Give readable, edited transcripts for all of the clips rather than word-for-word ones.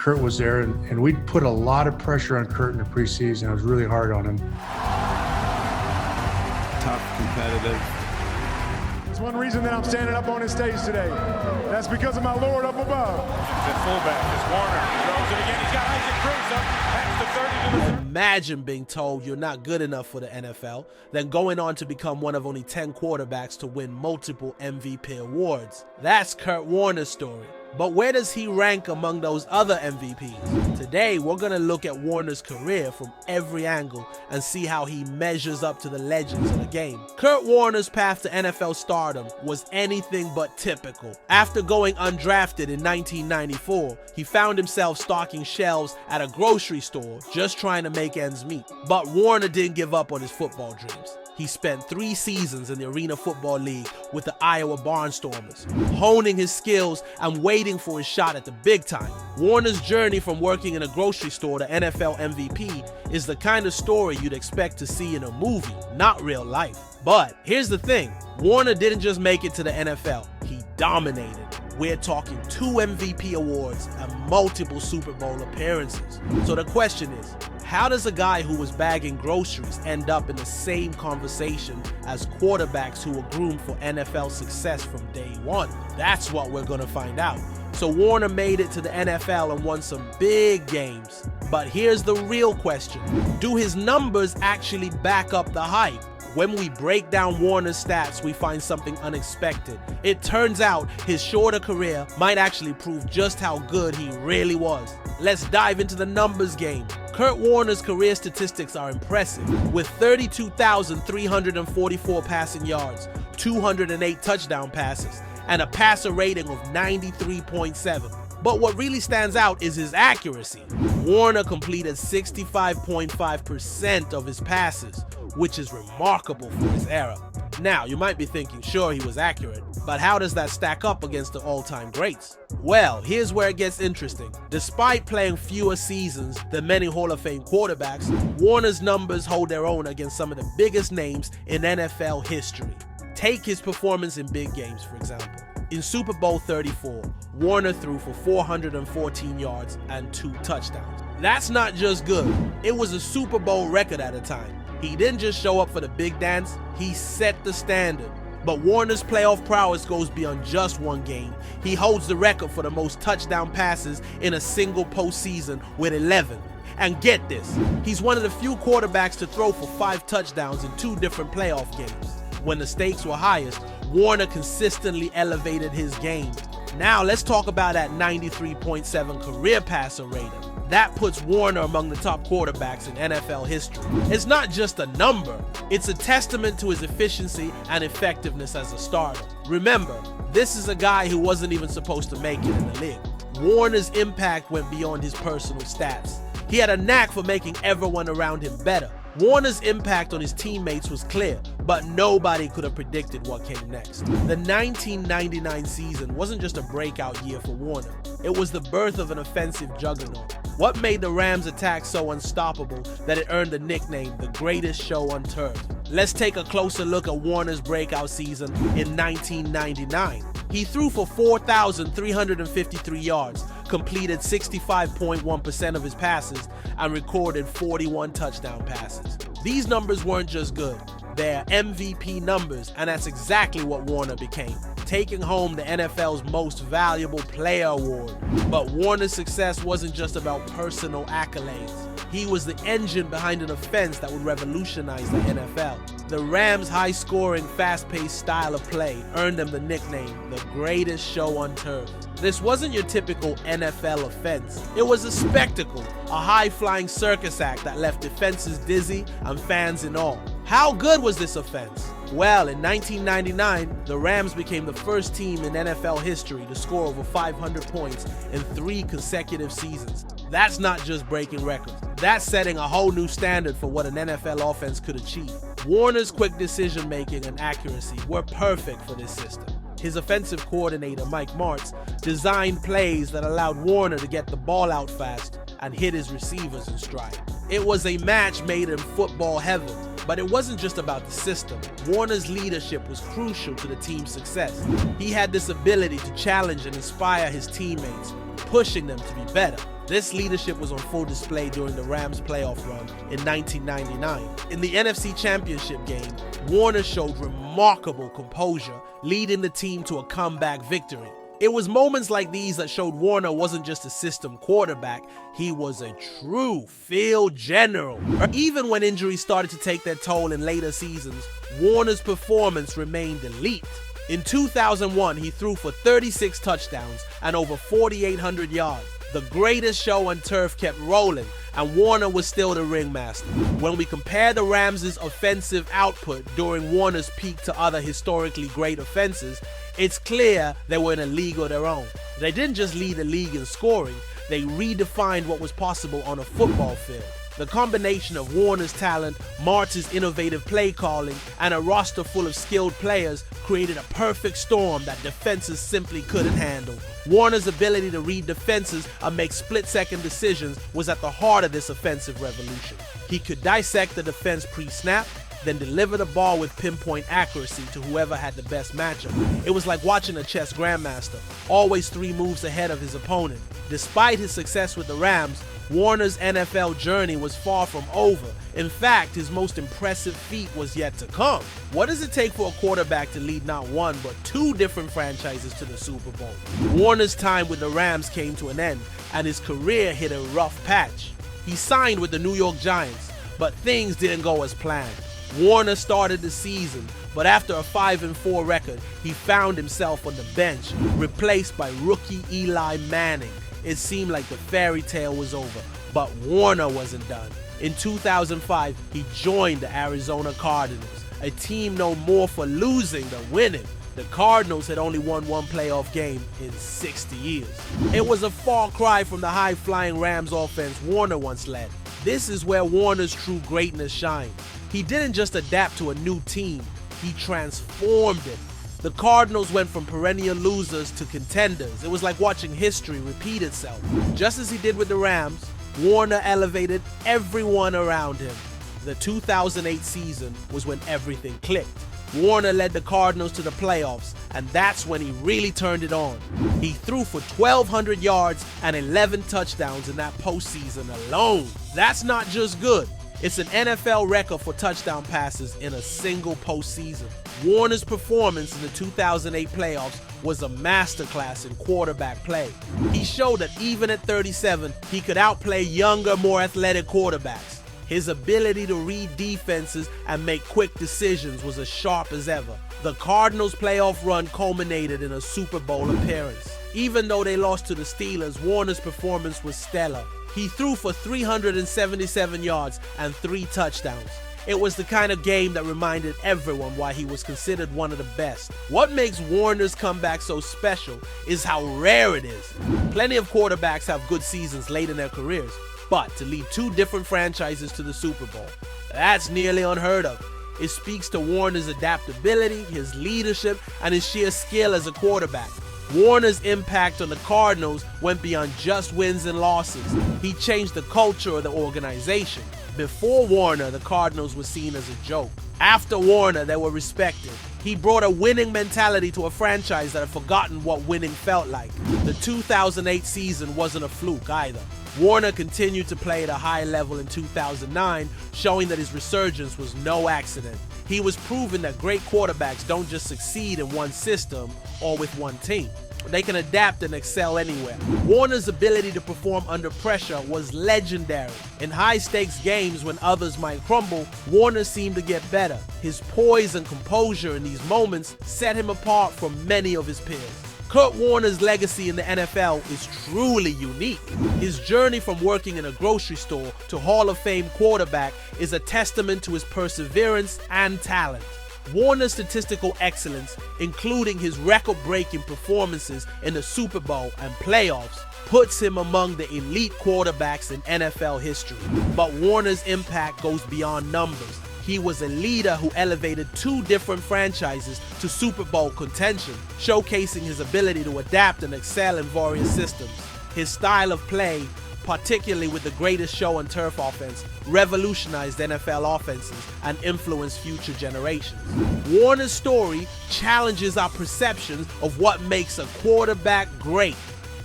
Kurt was there, and we put a lot of pressure on Kurt in the preseason. It was really hard on him. Tough, competitive. There's one reason that I'm standing up on this stage today. That's because of my Lord up above. At fullback is Warner. Throws it again. He's got Isaac Cruz up. That's the 30 to the... Imagine being told you're not good enough for the NFL, then going on to become one of only 10 quarterbacks to win multiple MVP awards. That's Kurt Warner's story. But where does he rank among those other MVPs? Today, we're going to look at Warner's career from every angle and see how he measures up to the legends of the game. Kurt Warner's path to NFL stardom was anything but typical. After going undrafted in 1994, he found himself stocking shelves at a grocery store just trying to make ends meet. But Warner didn't give up on his football dreams. He spent 3 seasons in the Arena Football League with the Iowa Barnstormers, honing his skills and waiting for his shot at the big time. Warner's journey from working in a grocery store to NFL MVP is the kind of story you'd expect to see in a movie, not real life. But here's the thing, Warner didn't just make it to the NFL, he dominated. We're talking 2 MVP awards and multiple Super Bowl appearances. So the question is, how does a guy who was bagging groceries end up in the same conversation as quarterbacks who were groomed for NFL success from day one? That's what we're gonna find out. So Warner made it to the NFL and won some big games. But here's the real question. Do his numbers actually back up the hype? When we break down Warner's stats, we find something unexpected. It turns out his shorter career might actually prove just how good he really was. Let's dive into the numbers game. Kurt Warner's career statistics are impressive, with 32,344 passing yards, 208 touchdown passes, and a passer rating of 93.7. But what really stands out is his accuracy. Warner completed 65.5% of his passes, which is remarkable for his era. Now, you might be thinking, sure, he was accurate, but how does that stack up against the all-time greats? Well, here's where it gets interesting. Despite playing fewer seasons than many Hall of Fame quarterbacks, Warner's numbers hold their own against some of the biggest names in NFL history. Take his performance in big games, for example. In Super Bowl 34, Warner threw for 414 yards and 2 touchdowns. That's not just good, it was a Super Bowl record at a time. He didn't just show up for the big dance, he set the standard. But Warner's playoff prowess goes beyond just one game. He holds the record for the most touchdown passes in a single postseason with 11. And get this, he's one of the few quarterbacks to throw for 5 touchdowns in 2 different playoff games. When the stakes were highest, Warner consistently elevated his game. Now let's talk about that 93.7 career passer rating. That puts Warner among the top quarterbacks in NFL history. It's not just a number, it's a testament to his efficiency and effectiveness as a starter. Remember, this is a guy who wasn't even supposed to make it in the league. Warner's impact went beyond his personal stats. He had a knack for making everyone around him better. Warner's impact on his teammates was clear, but nobody could have predicted what came next. The 1999 season wasn't just a breakout year for Warner, it was the birth of an offensive juggernaut. What made the Rams' attack so unstoppable that it earned the nickname the greatest show on turf? Let's take a closer look at Warner's breakout season in 1999. He threw for 4,353 yards, completed 65.1% of his passes, and recorded 41 touchdown passes. These numbers weren't just good, they're MVP numbers, and that's exactly what Warner became, taking home the NFL's most valuable player award. But Warner's success wasn't just about personal accolades. He was the engine behind an offense that would revolutionize the NFL. The Rams' high-scoring, fast-paced style of play earned them the nickname, the greatest show on turf. This wasn't your typical NFL offense. It was a spectacle, a high-flying circus act that left defenses dizzy and fans in awe. How good was this offense? Well, in 1999, the Rams became the first team in NFL history to score over 500 points in 3 consecutive seasons. That's not just breaking records. That's setting a whole new standard for what an NFL offense could achieve. Warner's quick decision-making and accuracy were perfect for this system. His offensive coordinator, Mike Martz, designed plays that allowed Warner to get the ball out fast and hit his receivers in stride. It was a match made in football heaven. But it wasn't just about the system. Warner's leadership was crucial to the team's success. He had this ability to challenge and inspire his teammates, pushing them to be better. This leadership was on full display during the Rams playoff run in 1999. In the NFC Championship game, Warner showed remarkable composure, leading the team to a comeback victory. It was moments like these that showed Warner wasn't just a system quarterback, he was a true field general. Even when injuries started to take their toll in later seasons, Warner's performance remained elite. In 2001, he threw for 36 touchdowns and over 4,800 yards. The greatest show on turf kept rolling, and Warner was still the ringmaster. When we compare the Rams' offensive output during Warner's peak to other historically great offenses, it's clear they were in a league of their own. They didn't just lead the league in scoring, they redefined what was possible on a football field. The combination of Warner's talent, Martz's innovative play calling, and a roster full of skilled players created a perfect storm that defenses simply couldn't handle. Warner's ability to read defenses and make split-second decisions was at the heart of this offensive revolution. He could dissect the defense pre-snap, then deliver the ball with pinpoint accuracy to whoever had the best matchup. It was like watching a chess grandmaster, always 3 moves ahead of his opponent. Despite his success with the Rams, Warner's NFL journey was far from over. In fact, his most impressive feat was yet to come. What does it take for a quarterback to lead not one, but 2 different franchises to the Super Bowl? Warner's time with the Rams came to an end, and his career hit a rough patch. He signed with the New York Giants, but things didn't go as planned. Warner started the season, but after a 5-4 record, he found himself on the bench, replaced by rookie Eli Manning. It seemed like the fairy tale was over, but Warner wasn't done. In 2005, he joined the Arizona Cardinals, a team known more for losing than winning. The Cardinals had only won 1 playoff game in 60 years. It was a far cry from the high-flying Rams offense Warner once led. This is where Warner's true greatness shined. He didn't just adapt to a new team, he transformed it. The Cardinals went from perennial losers to contenders. It was like watching history repeat itself. Just as he did with the Rams, Warner elevated everyone around him. The 2008 season was when everything clicked. Warner led the Cardinals to the playoffs, and that's when he really turned it on. He threw for 1,200 yards and 11 touchdowns in that postseason alone. That's not just good. It's an NFL record for touchdown passes in a single postseason. Warner's performance in the 2008 playoffs was a masterclass in quarterback play. He showed that even at 37, he could outplay younger, more athletic quarterbacks. His ability to read defenses and make quick decisions was as sharp as ever. The Cardinals' playoff run culminated in a Super Bowl appearance. Even though they lost to the Steelers, Warner's performance was stellar. He threw for 377 yards and 3 touchdowns. It was the kind of game that reminded everyone why he was considered one of the best. What makes Warner's comeback so special is how rare it is. Plenty of quarterbacks have good seasons late in their careers, but to lead 2 different franchises to the Super Bowl, that's nearly unheard of. It speaks to Warner's adaptability, his leadership, and his sheer skill as a quarterback. Warner's impact on the Cardinals went beyond just wins and losses. He changed the culture of the organization. Before Warner, the Cardinals were seen as a joke. After Warner, they were respected. He brought a winning mentality to a franchise that had forgotten what winning felt like. The 2008 season wasn't a fluke either. Warner continued to play at a high level in 2009, showing that his resurgence was no accident. He was proving that great quarterbacks don't just succeed in one system or with one team. They can adapt and excel anywhere. Warner's ability to perform under pressure was legendary. In high-stakes games when others might crumble, Warner seemed to get better. His poise and composure in these moments set him apart from many of his peers. Kurt Warner's legacy in the NFL is truly unique. His journey from working in a grocery store to Hall of Fame quarterback is a testament to his perseverance and talent. Warner's statistical excellence, including his record-breaking performances in the Super Bowl and playoffs, puts him among the elite quarterbacks in NFL history. But Warner's impact goes beyond numbers. He was a leader who elevated 2 different franchises to Super Bowl contention, showcasing his ability to adapt and excel in various systems. His style of play, particularly with the greatest show on turf offense, revolutionized NFL offenses and influenced future generations. Warner's story challenges our perceptions of what makes a quarterback great.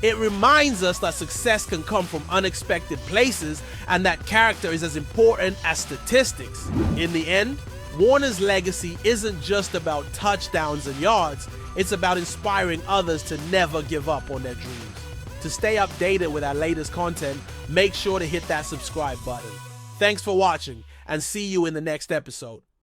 It reminds us that success can come from unexpected places and that character is as important as statistics. In the end, Warner's legacy isn't just about touchdowns and yards, it's about inspiring others to never give up on their dreams. To stay updated with our latest content, make sure to hit that subscribe button. Thanks for watching, and see you in the next episode.